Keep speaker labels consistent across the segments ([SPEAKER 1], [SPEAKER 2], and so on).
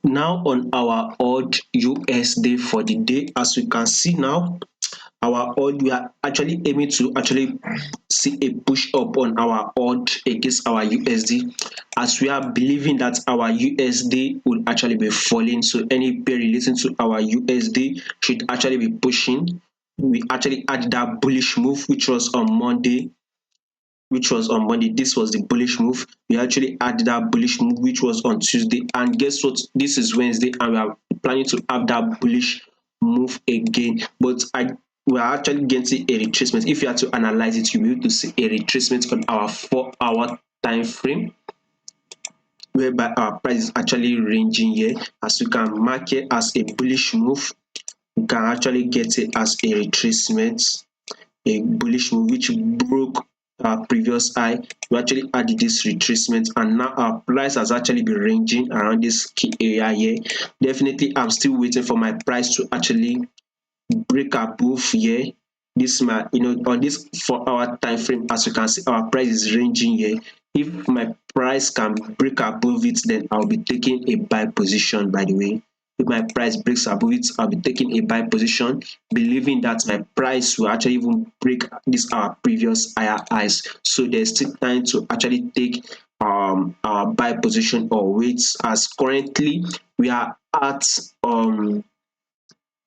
[SPEAKER 1] Now on our odd USD for the day, as we can see now, our odd, we are actually aiming to actually see a push up on our odd against our USD, as we are believing that our USD will actually be falling. So any pair relating to our USD should actually be pushing. We actually had that bullish move which was on Monday, This was the bullish move. We actually had that bullish move, which was on Tuesday. And guess what? This is Wednesday, and we are planning to have that bullish move again. But we are actually getting a retracement. If you are to analyze it, you'll be able to see a retracement on our 4-hour time frame, whereby our price is actually ranging here. As you can mark it as a bullish move, you can actually get it as a retracement, a bullish move which broke our previous high. We actually had this retracement, and now our price has actually been ranging around this key area here. Definitely, I'm still waiting for my price to actually break above here. This my, on this 4-hour time frame, as you can see, our price is ranging here. If my price can break above it, then I'll be taking a buy position. By the way, if my price breaks above it, I'll be taking a buy position, believing that my price will actually even break this our previous higher highs. So there's still time to actually take our buy position or wait, as currently we are at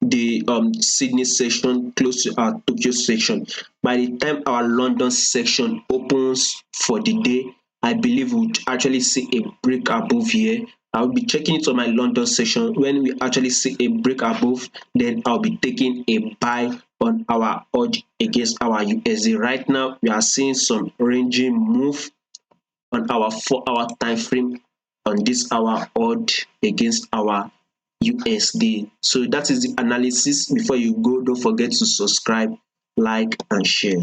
[SPEAKER 1] the Sydney section close to our Tokyo section. By the time our London section opens for the day, I believe we'll actually see a break above here. I'll be checking it on my London section. When we actually see a break above, then I'll be taking a buy on our odd against our USD. Right now, we are seeing some ranging move on our 4-hour time frame on this our odd against our USD. So that is the analysis. Before you go, don't forget to subscribe, like, and share.